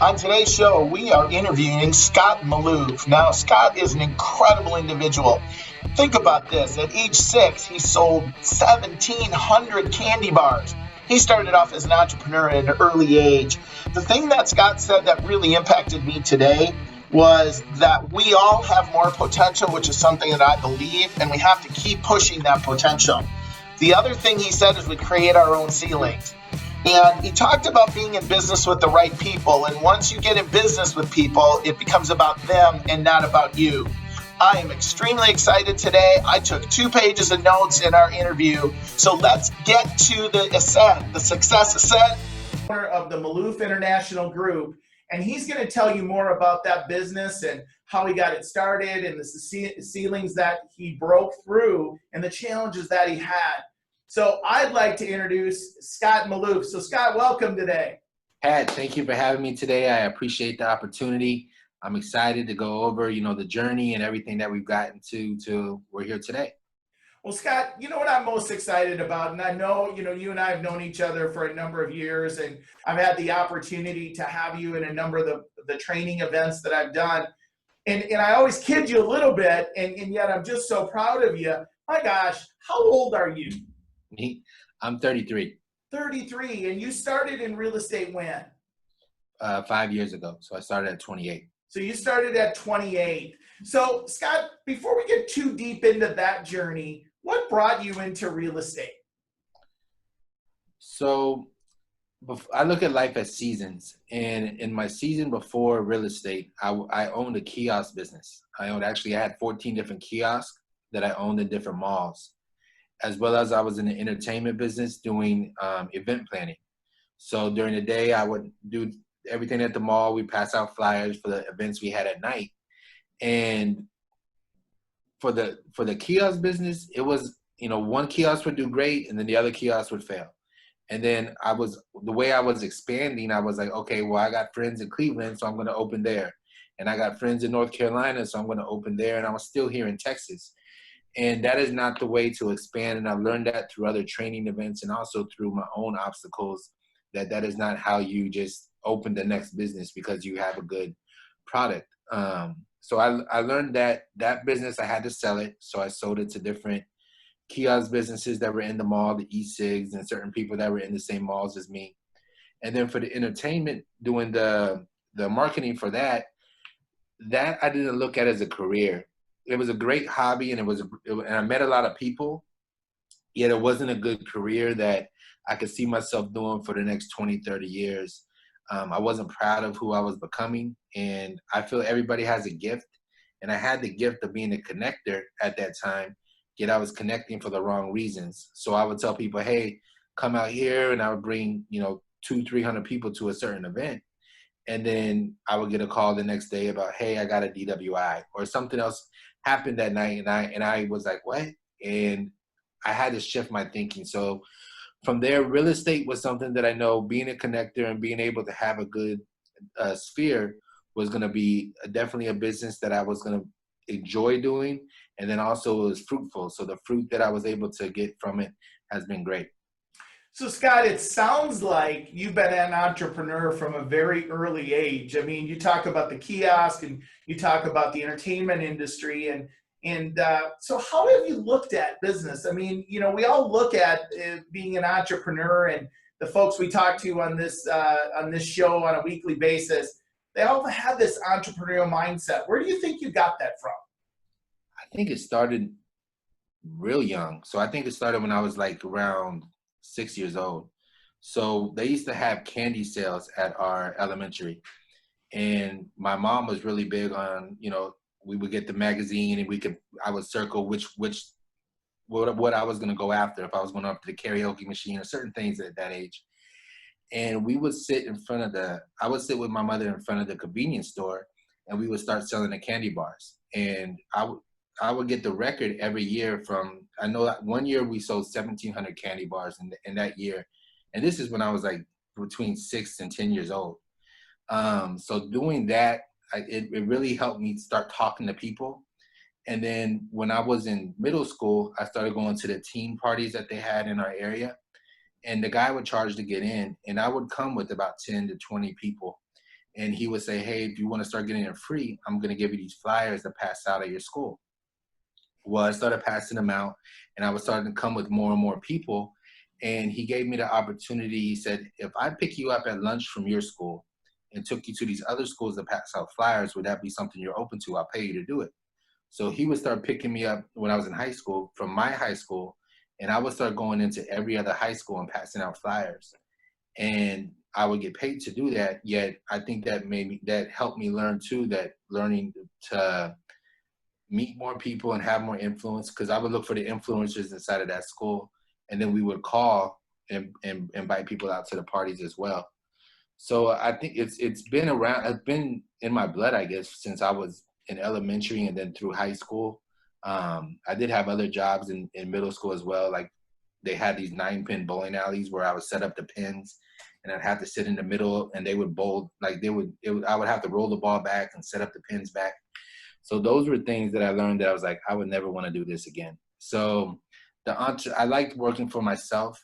On today's show, we are interviewing Scott Malouff. Now, Scott is an incredible individual. Think about this. At age 6, he sold 1,700 candy bars. He started off as an entrepreneur at an early age. The thing that Scott said that really impacted me today was that we all have more potential, which is something that I believe, and we have to keep pushing that potential. The other thing he said is we create our own ceilings. And he talked about being in business with the right people. And once you get in business with people, it becomes about them and not about you. I am extremely excited today. I took 2 pages of notes in our interview. So let's get to the ascent, the success ascent. Owner of the Malouff-International Group. And he's going to tell you more about that business and how he got it started and the ceilings that he broke through and the challenges that he had. So I'd like to introduce Scott Malouff. So Scott, welcome today. Pat, thank you for having me today. I appreciate the opportunity. I'm excited to go over, the journey and everything that we've gotten to we're here today. Well, Scott, you know what I'm most excited about, and I know, you and I have known each other for a number of years, and I've had the opportunity to have you in a number of the training events that I've done. And I always kid you a little bit, and yet I'm just so proud of you. My gosh, how old are you? Me? I'm 33. 33, and you started in real estate when? 5 years ago. So I started at 28. So you started at 28. So Scott, before we get too deep into that journey, what brought you into real estate? So I look at life as seasons. And in my season before real estate, I owned a kiosk business. I had 14 different kiosks that I owned in different malls, as well as I was in the entertainment business doing event planning. So during the day, I would do everything at the mall. We pass out flyers for the events we had at night. And for the kiosk business, it was, one kiosk would do great and then the other kiosk would fail. And then the way I was expanding, I was like, okay, well, I got friends in Cleveland, so I'm going to open there. And I got friends in North Carolina, so I'm going to open there. And I was still here in Texas. And that is not the way to expand. And I've learned that through other training events and also through my own obstacles, that is not how you just open the next business because you have a good product. So I learned that business, I had to sell it. So I sold it to different kiosk businesses that were in the mall, the e-cigs, and certain people that were in the same malls as me. And then for the entertainment, doing the marketing for that I didn't look at as a career. It was a great hobby, and and I met a lot of people, yet it wasn't a good career that I could see myself doing for the next 20, 30 years. I wasn't proud of who I was becoming, and I feel everybody has a gift, and I had the gift of being a connector at that time, yet I was connecting for the wrong reasons. So I would tell people, hey, come out here, and I would bring, 200-300 people to a certain event. And then I would get a call the next day about, hey, I got a DWI, or something else happened that night, and I was like, what? And I had to shift my thinking. So from there, real estate was something that I know being a connector and being able to have a good sphere was going to be definitely a business that I was going to enjoy doing. And then also it was fruitful. So the fruit that I was able to get from it has been great. So Scott, it sounds like you've been an entrepreneur from a very early age. I mean, you talk about the kiosk and you talk about the entertainment industry, and so how have you looked at business? I mean, we all look at being an entrepreneur, and the folks we talk to on this show on a weekly basis, they all have this entrepreneurial mindset. Where do you think you got that from? I think it started real young. So I think it started when I was like around 6 years old. So they used to have candy sales at our elementary. And my mom was really big on, we would get the magazine and I would circle what I was going to go after, if I was going up to the karaoke machine or certain things at that age. And we would sit I would sit with my mother in front of the convenience store, and we would start selling the candy bars. And I would get the record every year I know that one year we sold 1,700 candy bars in that year. And this is when I was like between 6 and 10 years old. So doing that, it really helped me start talking to people. And then when I was in middle school, I started going to the teen parties that they had in our area. And the guy would charge to get in, and I would come with about 10 to 20 people. And he would say, hey, if you want to start getting it free, I'm going to give you these flyers to pass out at your school. Well, I started passing them out, and I was starting to come with more and more people. And he gave me the opportunity. He said, if I pick you up at lunch from your school and took you to these other schools to pass out flyers, would that be something you're open to? I'll pay you to do it. So he would start picking me up when I was in high school from my high school, and I would start going into every other high school and passing out flyers. And I would get paid to do that. Yet I think that helped me learn too, that learning to meet more people and have more influence, because I would look for the influencers inside of that school, and then we would call and invite people out to the parties as well. So I think it's been around, it's been in my blood, I guess, since I was in elementary and then through high school. I did have other jobs in middle school as well. Like they had these 9-pin bowling alleys where I would set up the pins and I'd have to sit in the middle and they would bowl, like I would have to roll the ball back and set up the pins back. So those were things that I learned that I was like, I would never want to do this again. So I liked working for myself,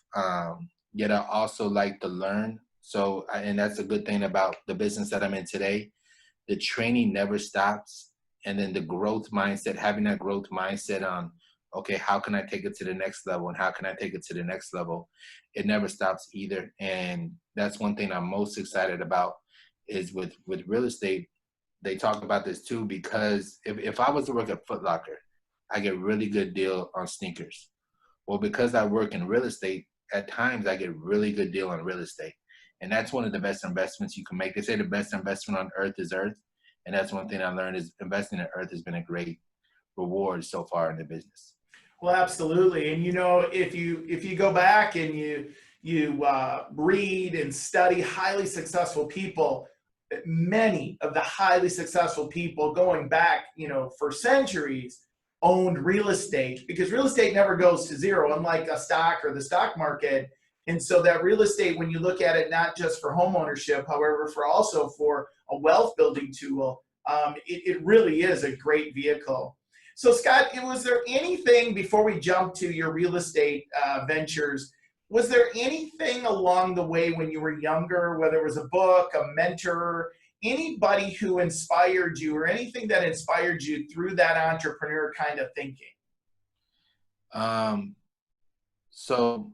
yet I also like to learn. So, and that's a good thing about the business that I'm in today. The training never stops. And then the growth mindset, having that growth mindset on, okay, how can I take it to the next level? And how can I take it to the next level? It never stops either. And that's one thing I'm most excited about is with real estate. They talk about this too, because if I was to work at Foot Locker, I get really good deal on sneakers. Well, because I work in real estate, at times I get really good deal on real estate. And that's one of the best investments you can make. They say the best investment on earth is earth. And that's one thing I learned is investing in earth has been a great reward so far in the business. Well, absolutely. And, you know, if you go back and you read and study highly successful people, many of the highly successful people going back, you know, for centuries owned real estate, because real estate never goes to zero, unlike a stock or the stock market. And so that real estate, when you look at it, not just for home ownership, however, also for a wealth building tool, it really is a great vehicle. So Scott, was there anything, before we jump to your real estate ventures, was there anything along the way when you were younger, whether it was a book, a mentor, anybody who inspired you, or anything that inspired you through that entrepreneur kind of thinking? So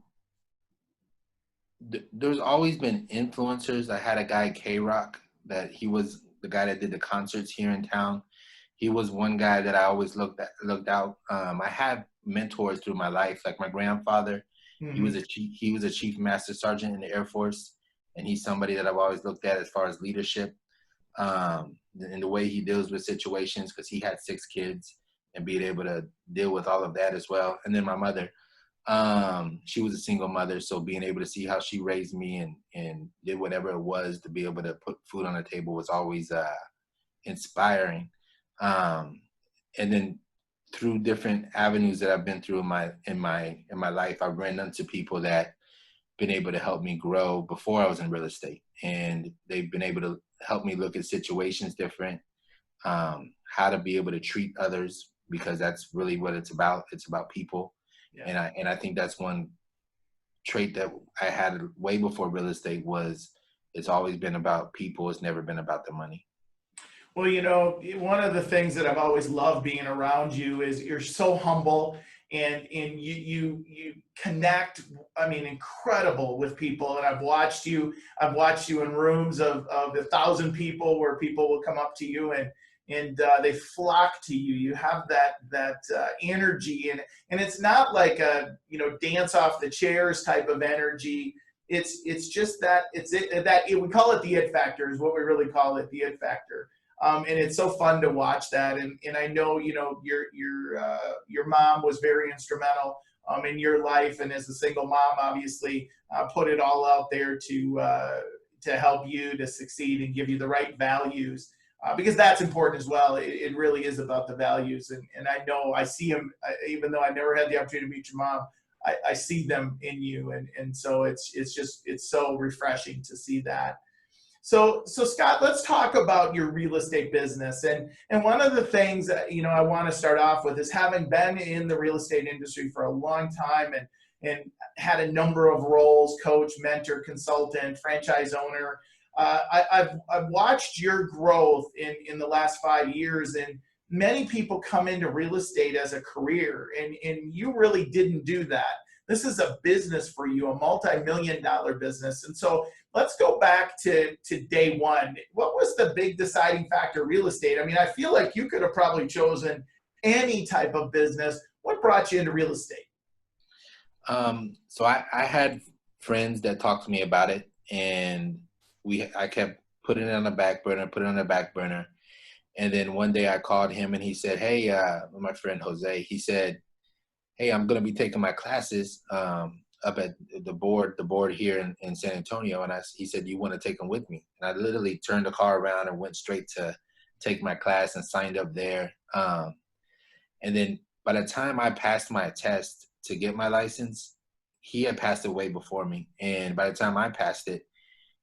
there's always been influencers. I had a guy, K-Rock, that he was the guy that did the concerts here in town. He was one guy that I always looked out. I had mentors through my life, like my grandfather. Mm-hmm. He was a chief master sergeant in the Air Force, and he's somebody that I've always looked at as far as leadership, and the way he deals with situations, because he had 6 kids and being able to deal with all of that as well. And then my mother, she was a single mother, so being able to see how she raised me and did whatever it was to be able to put food on the table was always inspiring. And then through different avenues that I've been through in my life, I've ran into people that been able to help me grow before I was in real estate, and they've been able to help me look at situations different, how to be able to treat others, because that's really what it's about. It's about people. Yeah. And I think that's one trait that I had way before real estate was it's always been about people. It's never been about the money. Well, you know, one of the things that I've always loved being around you is you're so humble, and you connect, I mean, incredible with people. And I've watched you in rooms of 1,000 people where people will come up to you and they flock to you. You have that energy, and it's not like a, you know, dance off the chairs type of energy. It's just that we call it the it factor, is what we really call it, the it factor. And it's so fun to watch that. And I know, you know, your mom was very instrumental in your life, and as a single mom, obviously put it all out there to help you to succeed and give you the right values, because that's important as well. It really is about the values. And I know I see them, even though I never had the opportunity to meet your mom, I see them in you. And so it's so refreshing to see that. So Scott, let's talk about your real estate business. And one of the things that, you know, I want to start off with is, having been in the real estate industry for a long time and had a number of roles: coach, mentor, consultant, franchise owner. I've watched your growth in the last 5 years, and many people come into real estate as a career, and you really didn't do that. This is a business for you, a multi-million-dollar business. And so let's go back to day one. What was the big deciding factor, real estate? I mean, I feel like you could have probably chosen any type of business. What brought you into real estate? So I had friends that talked to me about it, and I kept putting it on the back burner. And then one day I called him and he said, hey, my friend Jose, he said, hey, I'm going to be taking my classes up at the board here in San Antonio. And he said, you want to take them with me? And I literally turned the car around and went straight to take my class and signed up there. And then by the time I passed my test to get my license, he had passed away before me. And by the time I passed it,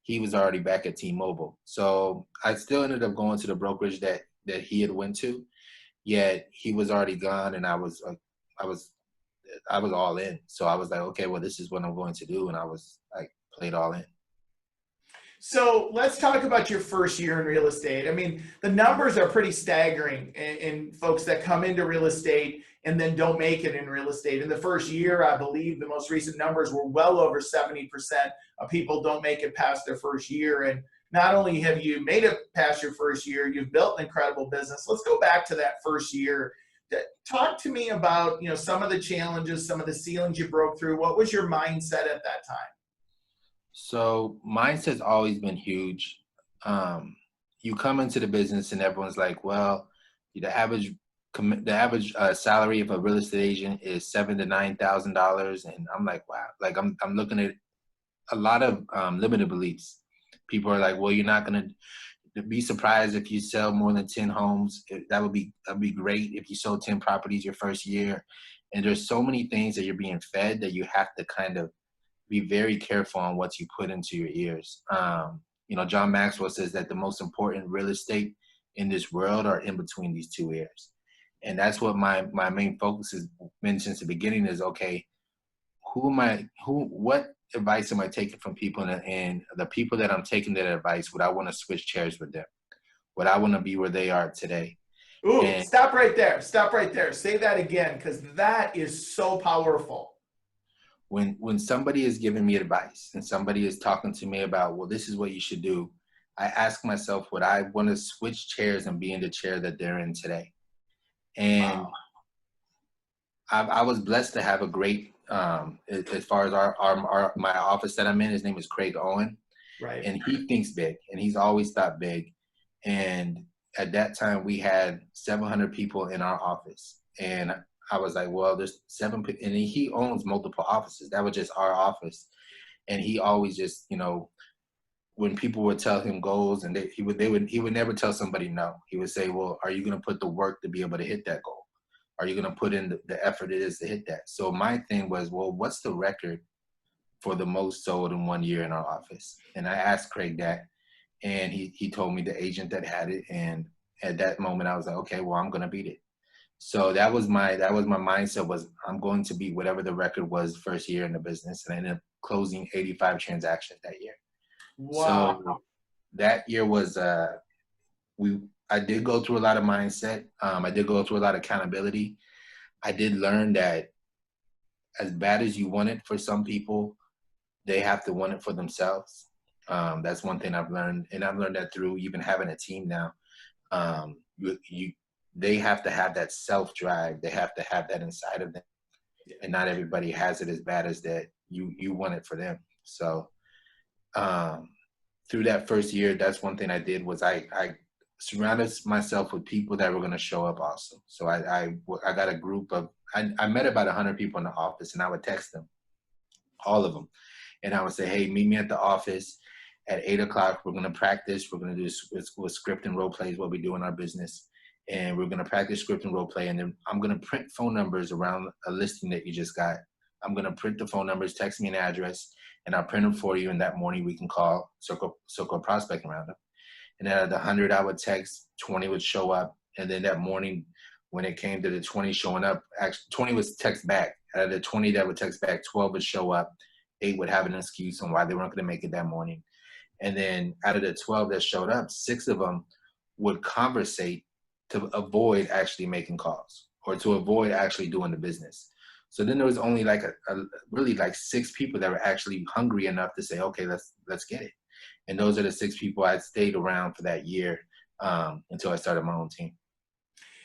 he was already back at T-Mobile. So I still ended up going to the brokerage that he had went to, yet he was already gone, and I was all in. So I was like, okay, well, this is what I'm going to do. And I was like, played all in. So let's talk about your first year in real estate. I mean, the numbers are pretty staggering in folks that come into real estate and then don't make it in real estate. In the first year, I believe the most recent numbers were well over 70% of people don't make it past their first year. And not only have you made it past your first year, you've built an incredible business. Let's go back to that first year. Talk to me about, some of the challenges, some of the ceilings you broke through. What was your mindset at that time? So mindset's always been huge. You come into the business and everyone's like, well, the average salary of a real estate agent is $7,000 to $9,000, and I'm like, wow. Like I'm looking at a lot of limited beliefs. People are like, well, you're not gonna be surprised if you sell more than 10 homes. That'd be great if you sold 10 properties your first year. And there's so many things that you're being fed that you have to kind of be very careful on what you put into your ears. John Maxwell says that the most important real estate in this world are in between these two ears. And that's what my main focus has been since the beginning is, okay, what advice am I taking from people, and the people that I'm taking that advice, would I want to switch chairs with them? Would I want to be where they are today? Ooh, stop right there. Stop right there. Say that again, because that is so powerful. When somebody is giving me advice and somebody is talking to me about, well, this is what you should do, I ask myself, would I want to switch chairs and be in the chair that they're in today? And wow. I was blessed to have a great, as far as my office that I'm in, his name is Craig Owen. Right. And he thinks big, and he's always thought big. And at that time we had 700 people in our office. And I was like, well, there's 7 people, and he owns multiple offices. That was just our office. And he always just, when people would tell him goals, and he would never tell somebody no. He would say, well, are you going to put the work to be able to hit that goal? Are you going to put in the effort it is to hit that? So my thing was, well, what's the record for the most sold in 1 year in our office? And I asked Craig that, and he told me the agent that had it. And at that moment I was like, okay, well, I'm going to beat it. So that was my mindset, was I'm going to beat whatever the record was first year in the business. And I ended up closing 85 transactions that year. Wow. So that year was, I did go through a lot of mindset. I did go through a lot of accountability. I did learn that as bad as you want it for some people, they have to want it for themselves. That's one thing I've learned. And I've learned that through even having a team now. They have to have that self-drive. They have to have that inside of them. And not everybody has it as bad as that you want it for them. So through that first year, that's one thing I did, was I surrounded myself with people that were going to show up also. So I got a group of, I met about 100 people in the office, and I would text them, all of them. And I would say, hey, meet me at the office at 8 o'clock. We're going to practice. We're going to do script and role plays, what we do in our business. And we're going to practice script and role play. And then I'm going to print phone numbers around a listing that you just got. I'm going to print the phone numbers, text me an address, and I'll print them for you. And that morning we can call, circle prospect around them. And out of the 100 I would text, 20 would show up. And then that morning when it came to the 20 showing up, actually 20 was text back. Out of the 20 that would text back, 12 would show up. 8 would have an excuse on why they weren't going to make it that morning. And then out of the 12 that showed up, 6 of them would conversate to avoid actually making calls or to avoid actually doing the business. So then there was only like really like 6 people that were actually hungry enough to say, okay, let's get it. And those are the 6 people I stayed around for that year until I started my own team.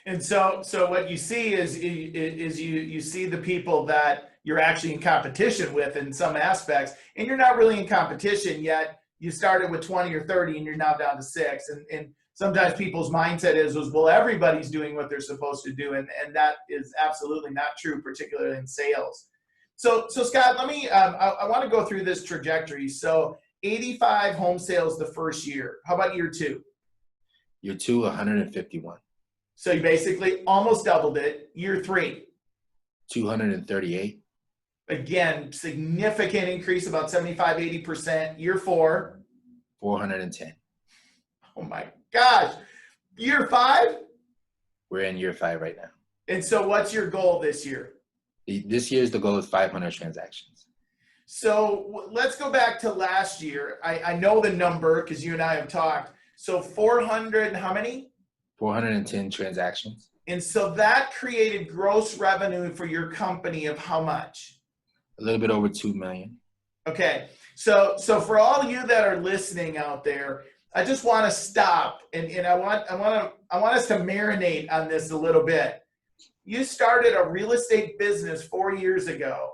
And so what you see is you see the people that you're actually in competition with in some aspects, and you're not really in competition yet. You started with 20 or 30 and you're now down to 6. And sometimes people's mindset is, well, everybody's doing what they're supposed to do. And that is absolutely not true, particularly in sales. So Scott, let me, I want to go through this trajectory. So 85 home sales the first year. How about year 2? Year 2, 151. So you basically almost doubled it. Year 3? 238. Again, significant increase, about 75, 80%. Year 4? 410. Oh my gosh. Year 5? We're in year 5 right now. And so what's your goal this year? This year's the goal is 500 transactions. So let's go back to last year. I know the number because you and I have talked. So 400, how many? 410 transactions. And so that created gross revenue for your company of how much? A little bit over 2 million. Okay. So for all you that are listening out there, I just want to stop and I want us to marinate on this a little bit. You started a real estate business 4 years ago,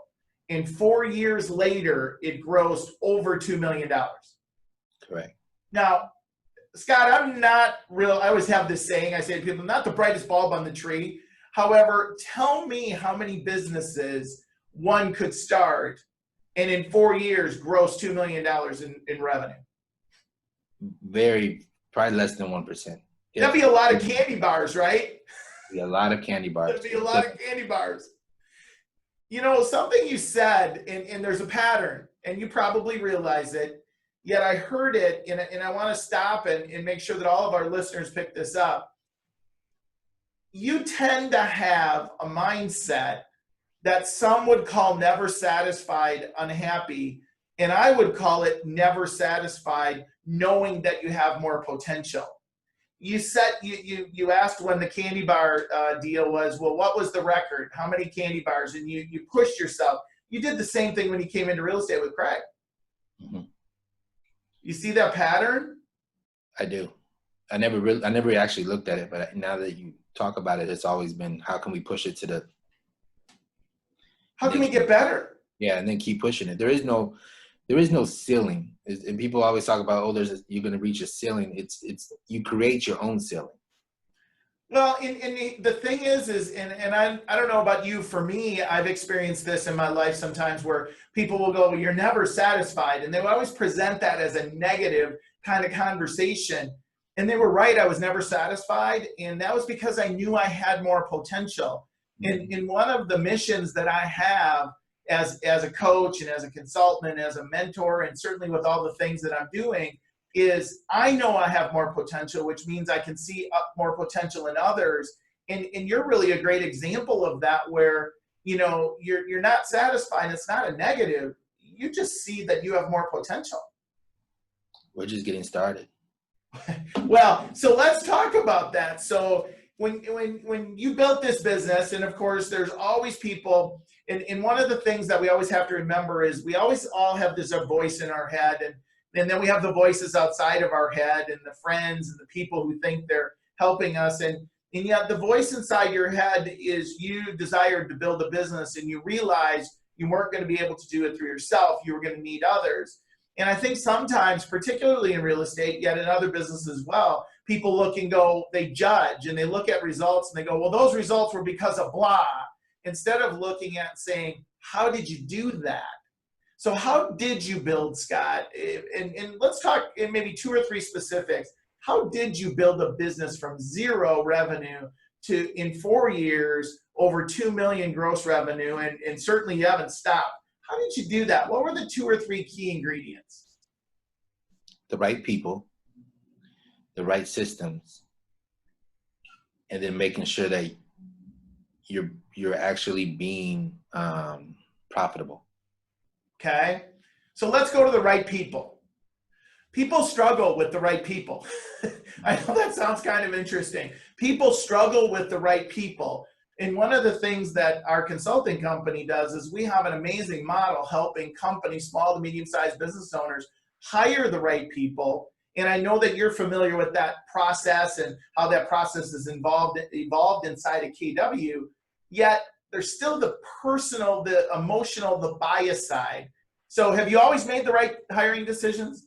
and 4 years later, it grossed over $2 million. Correct. Now, Scott, I always have this saying, I say to people, I'm not the brightest bulb on the tree. However, tell me how many businesses one could start and in 4 years gross $2 million in revenue. Probably less than 1%. That'd be a lot of candy bars, right? Be a lot of candy bars. That'd be a lot of candy bars. You know, something you said, and there's a pattern, and you probably realize it, yet I heard it, and I want to stop and make sure that all of our listeners pick this up. You tend to have a mindset that some would call never satisfied, unhappy, and I would call it never satisfied, knowing that you have more potential. You said you asked when the candy bar deal was, well, what was the record? How many candy bars? And you pushed yourself. You did the same thing when you came into real estate with Craig. Mm-hmm. You see that pattern? I do. I never actually looked at it, but now that you talk about it, it's always been, how can we push it to the... How can we get better? Yeah, and then keep pushing it. There is no ceiling. And people always talk about, you're going to reach a ceiling. It's you create your own ceiling. Well, and the thing is I don't know about you, for me, I've experienced this in my life sometimes where people will go, well, you're never satisfied. And they will always present that as a negative kind of conversation. And they were right, I was never satisfied. And that was because I knew I had more potential. In one of the missions that I have as a coach and as a consultant and as a mentor, and certainly with all the things that I'm doing, is I know I have more potential, which means I can see more potential in others. And you're really a great example of that, where, you know, you're not satisfied. It's not a negative. You just see that you have more potential. We're just getting started. Well, so let's talk about that. So when you built this business, and of course there's always people, and one of the things that we always have to remember is we always all have this voice in our head, and then we have the voices outside of our head, and the friends and the people who think they're helping us, and yet the voice inside your head is you desired to build a business, and you realized you weren't going to be able to do it through yourself. You were going to need others. And I think sometimes, particularly in real estate, yet in other businesses as well, people look and go, they judge, and they look at results and they go, well, those results were because of blah, instead of looking at saying, how did you do that? So how did you build, Scott? And let's talk in maybe 2 or 3 specifics. How did you build a business from 0 revenue to, in 4 years, over 2 million gross revenue, and certainly you haven't stopped? How did you do that? What were the 2 or 3 key ingredients? The right people, the right systems, and then making sure that you're actually being profitable. Okay, so let's go to the right people. People struggle with the right people. I know that sounds kind of interesting. People struggle with the right people. And one of the things that our consulting company does is we have an amazing model helping companies, small to medium-sized business owners, hire the right people. And I know that you're familiar with that process and how that process is evolved inside of KW, yet there's still the personal, the emotional, the bias side. So have you always made the right hiring decisions?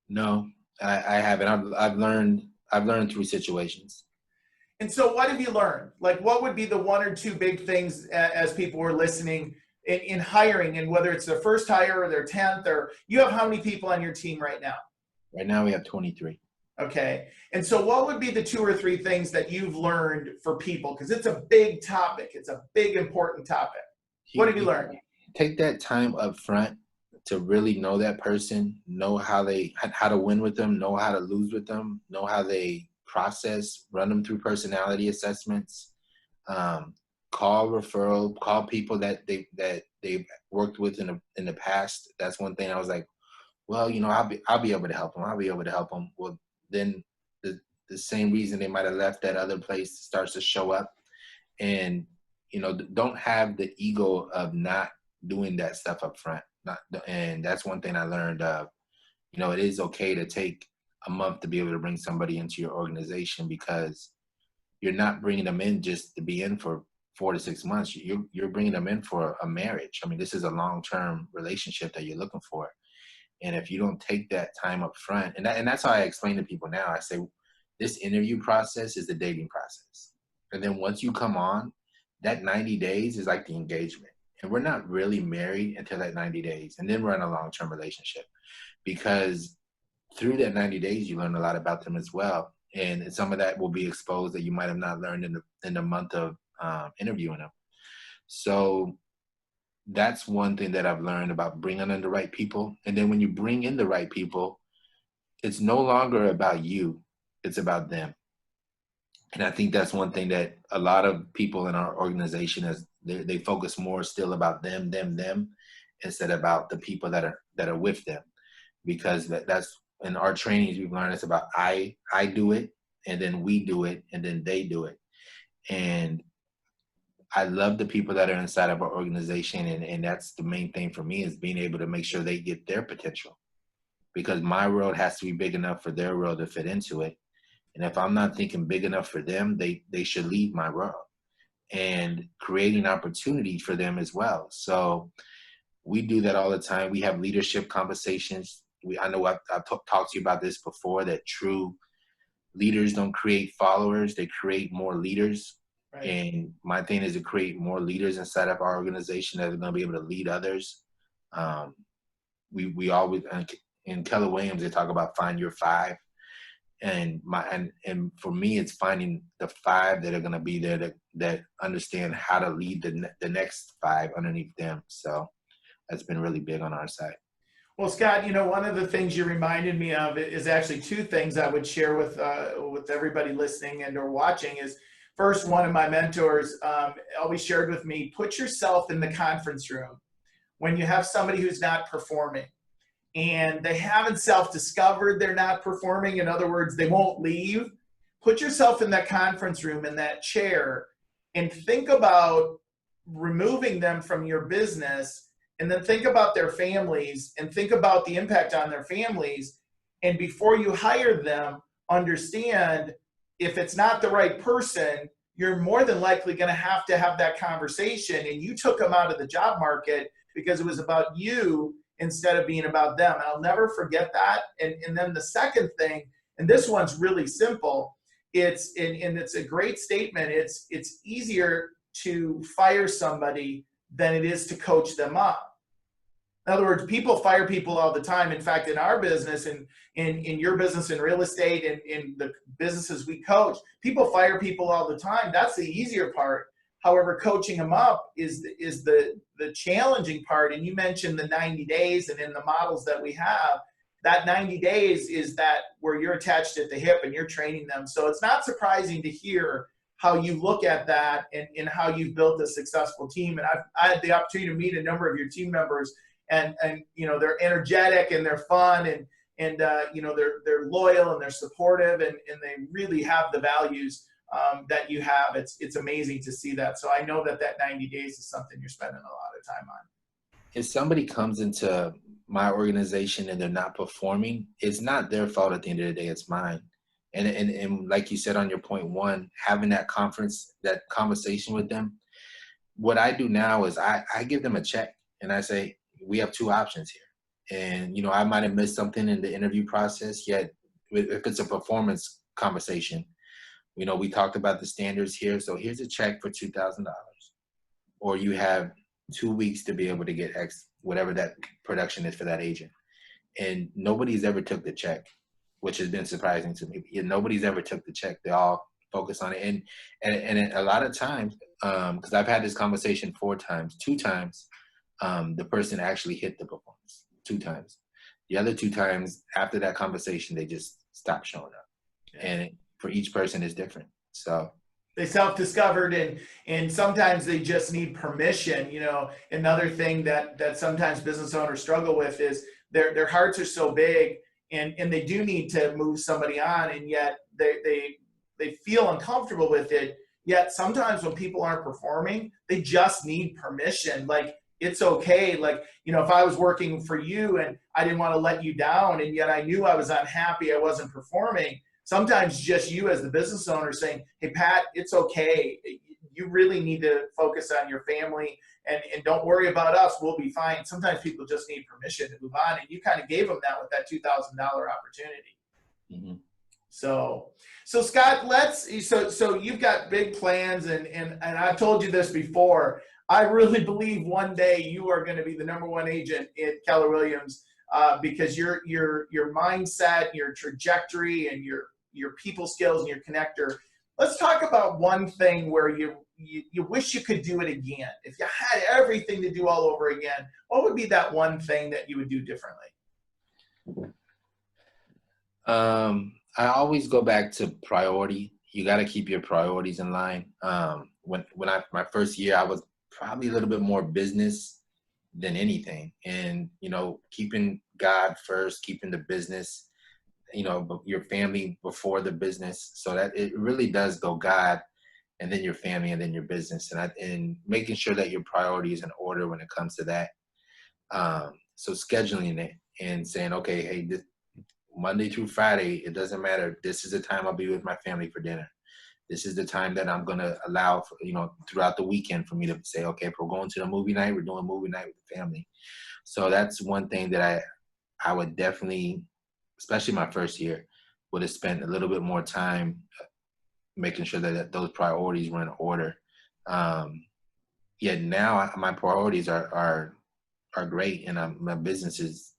No, I haven't. I've learned through situations. And so what have you learned? Like, what would be the one or two big things as people were listening in hiring, and whether it's their first hire or their 10th, or you have how many people on your team right now? Right now we have 23. Okay. And so what would be the two or three things that you've learned for people? Because it's a big topic. It's a big, important topic. What have you learned? Take that time up front to really know that person, know how to win with them, know how to lose with them, know how they process, run them through personality assessments, call referral, call people that they've worked with in the past. That's one thing I was like, well, I'll be able to help them. I'll be able to help them. Well, then the same reason they might have left that other place starts to show up, and don't have the ego of not doing that stuff up front. And that's one thing I learned. It is okay to take a month to be able to bring somebody into your organization, because you're not bringing them in just to be in for 4 to 6 months. You're bringing them in for a marriage. I mean, this is a long-term relationship that you're looking for. And if you don't take that time up front, and that's how I explain to people now, I say, this interview process is the dating process. And then once you come on, that 90 days is like the engagement. And we're not really married until that 90 days. And then we're in a long-term relationship, because through that 90 days, you learn a lot about them as well. And some of that will be exposed that you might have not learned in the month of interviewing them. So that's one thing that I've learned about bringing in the right people. And then when you bring in the right people, it's no longer about you, it's about them. And I think that's one thing that a lot of people in our organization they focus more still about them, instead of about the people that are with them. Because that's in our trainings we've learned, it's about I do it, and then we do it, and then they do it. And I love the people that are inside of our organization, and that's the main thing for me, is being able to make sure they get their potential, because my world has to be big enough for their world to fit into it. And if I'm not thinking big enough for them, they should leave my world, and creating opportunity for them as well. So we do that all the time. We have leadership conversations. I know I've talked to you about this before, that true leaders don't create followers, they create more leaders. Right. And my thing is to create more leaders inside of our organization that are going to be able to lead others. We always, in Keller Williams, they talk about find your five. And for me, it's finding the five that are going to be there that understand how to lead the next five underneath them. So that's been really big on our side. Well, Scott, one of the things you reminded me of is actually two things I would share with everybody listening and or watching. Is first, one of my mentors always shared with me, put yourself in the conference room when you have somebody who's not performing and they haven't self-discovered they're not performing. In other words, they won't leave. Put yourself in that conference room, in that chair, and think about removing them from your business, and then think about their families and think about the impact on their families. And before you hire them, understand if it's not the right person, you're more than likely going to have that conversation. And you took them out of the job market because it was about you instead of being about them. And I'll never forget that. And then the second thing, and this one's really simple, it's a great statement. It's easier to fire somebody than it is to coach them up. In other words, people fire people all the time. In fact, in our business, in your business, in real estate, and in the businesses we coach, people fire people all the time. That's the easier part. However, coaching them up is the challenging part. And you mentioned the 90 days, and in the models that we have, that 90 days is that where you're attached at the hip and you're training them. So it's not surprising to hear how you look at that and how you've built a successful team. And I had the opportunity to meet a number of your team members, and they're energetic and they're fun, you know, they're loyal and they're supportive, and they really have the values that you have. It's amazing to see that. So I know that 90 days is something you're spending a lot of time on. If somebody comes into my organization and they're not performing, it's not their fault at the end of the day, it's mine. And like you said on your point one, having that conversation with them, what I do now is I give them a check and I say, we have two options here. And, you know, I might have missed something in the interview process, yet if it's a performance conversation, you know, we talked about the standards here. So here's a check for $2,000, or you have 2 weeks to be able to get X, whatever that production is for that agent. And nobody's ever took the check, which has been surprising to me. Nobody's ever took the check. They all focus on it. And a lot of times, because I've had this conversation 4 times, 2 times, the person actually hit the performance 2 times. The other 2 times after that conversation, they just stopped showing up. And for each person is different. So they self-discovered, and sometimes they just need permission. You know, another thing that sometimes business owners struggle with is their hearts are so big, and they do need to move somebody on, and yet they feel uncomfortable with it. Yet sometimes when people aren't performing, they just need permission. Like, it's okay. Like, you know, if I was working for you and I didn't want to let you down, and yet I knew I was unhappy, I wasn't performing, sometimes just you as the business owner saying, hey, Pat, it's okay. You really need to focus on your family, and don't worry about us. We'll be fine. Sometimes people just need permission to move on. And you kind of gave them that with that $2,000 opportunity. mm-hmm. So Scott, so you've got big plans, and I've told you this before. I really believe one day you are going to be the #1 agent at Keller Williams, because your mindset, your trajectory, and your people skills and your connector. Let's talk about one thing where you wish you could do it again. If you had everything to do all over again, what would be that one thing that you would do differently? I always go back to priority. You got to keep your priorities in line. My first year, I was probably a little bit more business than anything. And, you know, keeping God first, keeping the business, you know, your family before the business. So that it really does go God, and then your family, and then your business. And making sure that your priority is in order when it comes to that. So scheduling it and saying, okay, hey, this Monday through Friday, it doesn't matter. This is the time I'll be with my family for dinner. This is the time that I'm going to allow for, you know, throughout the weekend for me to say, okay, if we're going to the movie night, we're doing movie night with the family. So that's one thing that I would definitely, especially my first year, would have spent a little bit more time making sure that those priorities were in order. Yet now my priorities are great, and my business is,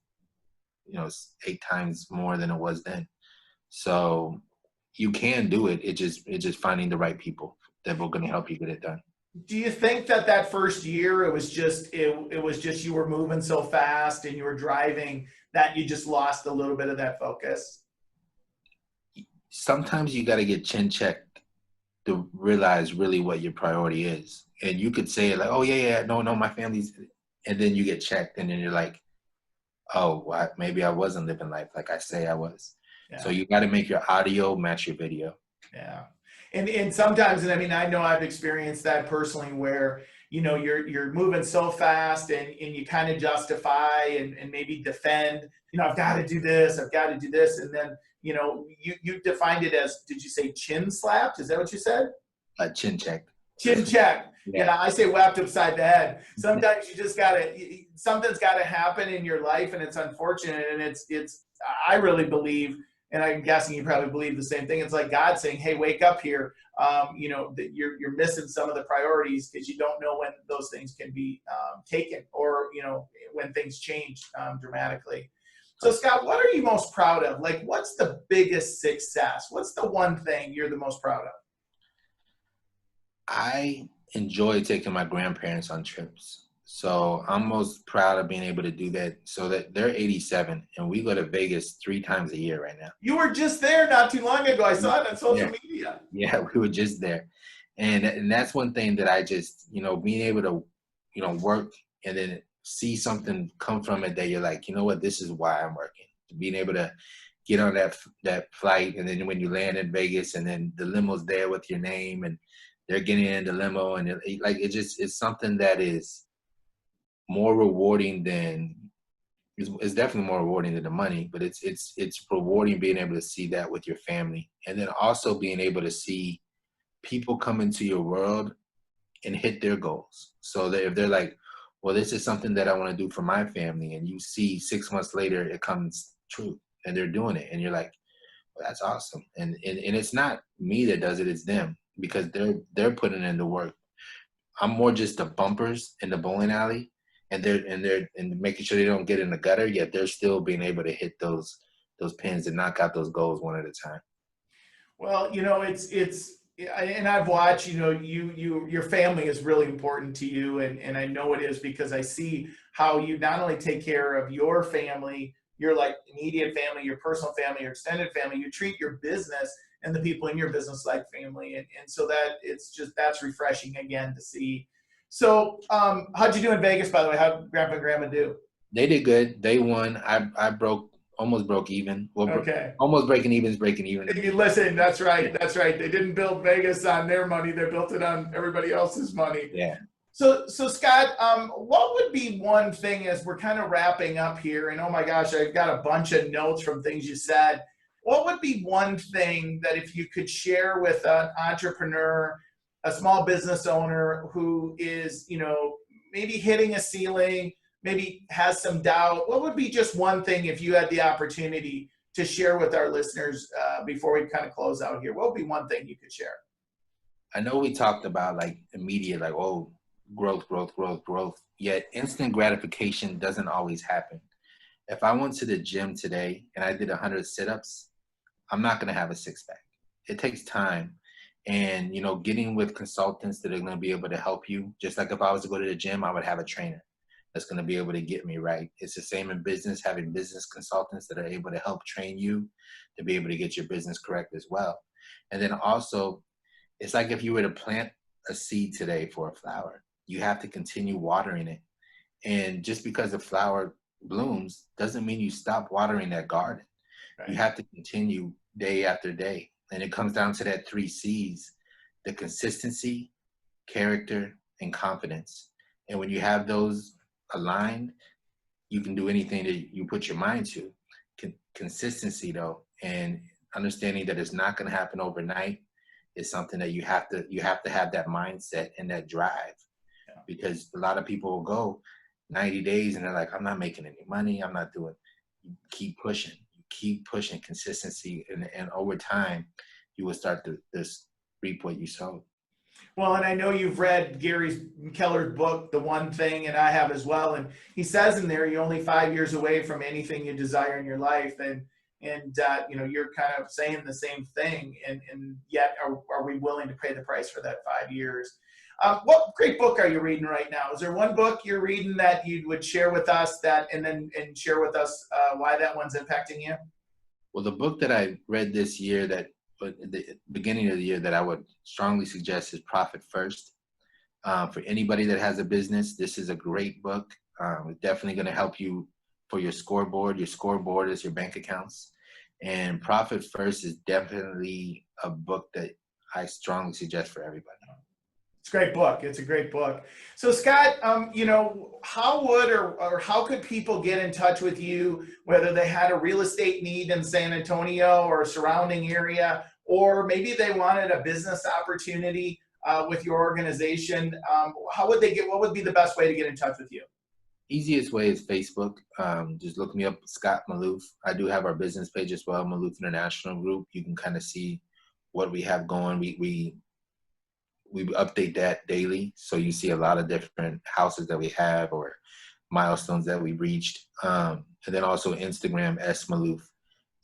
you know, 8 times more than it was then. So you can do it. It's just finding the right people that are going to help you get it done. Do you think that first year it was just you were moving so fast and you were driving that you just lost a little bit of that focus? Sometimes you got to get chin checked to realize really what your priority is. And you could say like, oh yeah, no, my family's, and then you get checked, and then you're like, oh, maybe I wasn't living life like I say I was. Yeah. So you got to make your audio match your video. Yeah. And sometimes, and I mean, I know I've experienced that personally, where, you know, you're moving so fast, and you kind of justify and maybe defend, you know, I've got to do this. And then, you know, you defined it as, did you say chin slapped? Is that what you said? Chin checked. Chin check. Yeah, I say whacked upside the head. Sometimes you just something's gotta happen in your life, and it's unfortunate. And it's, I really believe, and I'm guessing you probably believe the same thing. It's like God saying, hey, wake up here. You know, that you're missing some of the priorities, because you don't know when those things can be taken, or, you know, when things change dramatically. So Scott, what are you most proud of? Like, what's the biggest success? What's the one thing you're the most proud of? I enjoy taking my grandparents on trips. So I'm most proud of being able to do that. So that they're 87, and we go to Vegas 3 times a year right now. You were just there not too long ago. I saw it on social media. Yeah, we were just there. And that's one thing that I just, you know, being able to, you know, work and then see something come from it that you're like, you know what, this is why I'm working. being able to get on that flight, and then when you land in Vegas, and then the limo's there with your name, and they're getting in the limo, and it's something that is more rewarding than it's definitely more rewarding than the money, but it's rewarding being able to see that with your family, and then also being able to see people come into your world and hit their goals. So that if they're like, well, this is something that I want to do for my family, and you see 6 months later it comes true and they're doing it, and you're like, well, that's awesome. And it's not me that does it, it's them, because they're putting in the work. I'm more just the bumpers in the bowling alley, and they're making sure they don't get in the gutter, yet they're still being able to hit those pins and knock out those goals one at a time. Well, and I've watched, your family is really important to you. And I know it is, because I see how you not only take care of your family, your like immediate family, your personal family, your extended family, you treat your business and the people in your business like family. And so that's refreshing again to see. So how'd you do in Vegas, by the way? How'd Grandpa and Grandma do? They did good. They won. I almost broke even. Well, okay. Almost breaking even is breaking even. Listen, that's right. That's right. They didn't build Vegas on their money. They built it on everybody else's money. Yeah. So Scott, what would be one thing as we're kind of wrapping up here? And oh my gosh, I've got a bunch of notes from things you said. What would be one thing that if you could share with an entrepreneur, a small business owner who is, maybe hitting a ceiling, maybe has some doubt, what would be just one thing if you had the opportunity to share with our listeners before we kind of close out here? What would be one thing you could share? I know we talked about like immediate, like, oh, growth, yet instant gratification doesn't always happen. If I went to the gym today and I did 100 sit-ups, I'm not going to have a six-pack. It takes time. And, getting with consultants that are going to be able to help you, just like if I was to go to the gym, I would have a trainer that's going to be able to get me right. It's the same in business, having business consultants that are able to help train you to be able to get your business correct as well. And then also, it's like if you were to plant a seed today for a flower, you have to continue watering it. And just because the flower blooms doesn't mean you stop watering that garden. Right. You have to continue day after day. And it comes down to that 3 C's, the consistency, character, and confidence. And when you have those aligned, you can do anything that you put your mind to. Consistency, though, and understanding that it's not going to happen overnight is something that you have to have that mindset and that drive. Yeah. Because a lot of people will go 90 days and they're like, I'm not making any money. I'm not doing. You keep pushing consistency, and over time you will start to just reap what you sowed. Well, and I know you've read Gary Keller's book, The One Thing, and I have as well. And he says in there, you're only 5 years away from anything you desire in your life. And you're kind of saying the same thing. And yet, are we willing to pay the price for that 5 years? What great book are you reading right now? Is there one book you're reading that you would share with us and share with us why that one's impacting you? Well, the book that I read this year at the beginning of the year that I would strongly suggest is Profit First. For anybody that has a business, this is a great book. It's definitely going to help you for your scoreboard. Your scoreboard is your bank accounts. And Profit First is definitely a book that I strongly suggest for everybody. It's a great book. It's a great book. So Scott, how would or how could people get in touch with you, whether they had a real estate need in San Antonio or a surrounding area, or maybe they wanted a business opportunity with your organization? What would be the best way to get in touch with you? Easiest way is Facebook. Just look me up, Scott Malouff. I do have our business page as well, Malouff-International Group. You can kind of see what we have going. We update that daily, so you see a lot of different houses that we have or milestones that we reached. And then also Instagram, S Malouff,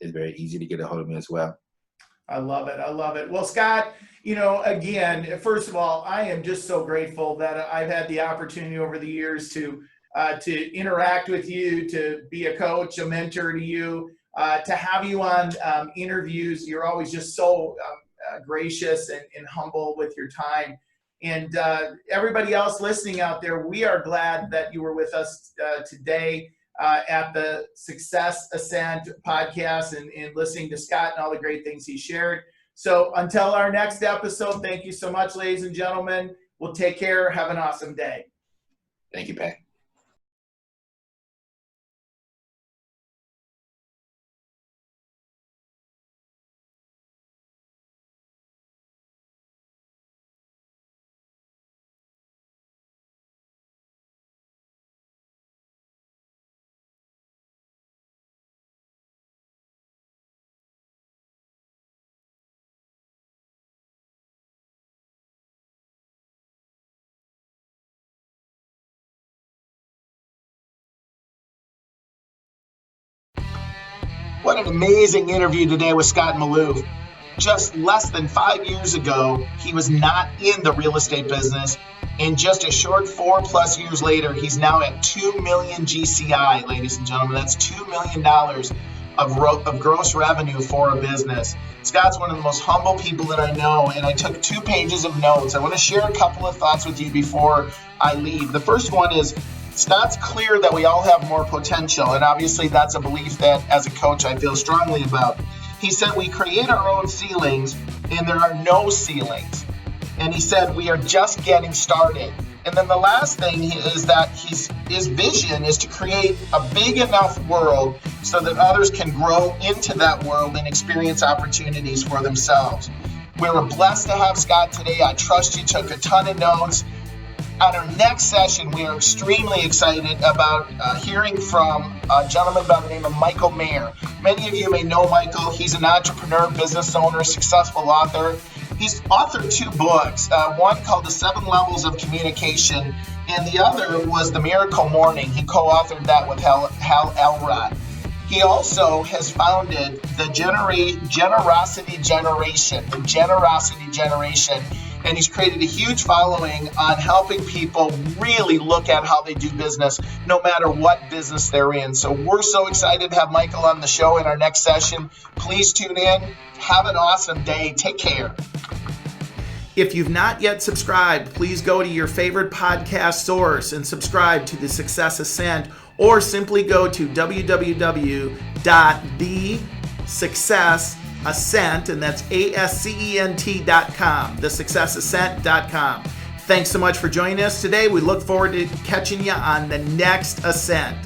is very easy to get a hold of me as well. I love it. I love it. Well, Scott, again, first of all, I am just so grateful that I've had the opportunity over the years to interact with you, to be a coach, a mentor to you, to have you on interviews. You're always just so gracious and humble with your time. And everybody else listening out there, we are glad that you were with us today. at the Success Ascent podcast and listening to Scott and all the great things he shared. So until our next episode, thank you so much, ladies and gentlemen. We'll take care. Have an awesome day. Thank you, Pat. What an amazing interview today with Scott Malouff. Just less than 5 years ago, he was not in the real estate business. And just a short 4+ years later, he's now at 2 million GCI, ladies and gentlemen. That's $2 million of gross revenue for a business. Scott's one of the most humble people that I know, and I took 2 pages of notes. I want to share a couple of thoughts with you before I leave. The first one is, Scott's clear that we all have more potential, and obviously that's a belief that as a coach I feel strongly about. He said we create our own ceilings and there are no ceilings. And he said we are just getting started. And then the last thing is that his vision is to create a big enough world so that others can grow into that world and experience opportunities for themselves. We were blessed to have Scott today. I trust you took a ton of notes. On our next session, we are extremely excited about hearing from a gentleman by the name of Michael Mayer. Many of you may know Michael. He's an entrepreneur, business owner, successful author. He's authored 2 books, one called The 7 Levels of Communication, and the other was The Miracle Morning. He co-authored that with Hal Elrod. He also has founded the Generosity Generation, and he's created a huge following on helping people really look at how they do business, no matter what business they're in. So we're so excited to have Michael on the show in our next session. Please tune in. Have an awesome day. Take care. If you've not yet subscribed, please go to your favorite podcast source and subscribe to the Success Ascent, or simply go to www.thesuccessascent, and that's ASCENT.com, thesuccessascent.com. Thanks so much for joining us today. We look forward to catching you on the next Ascent.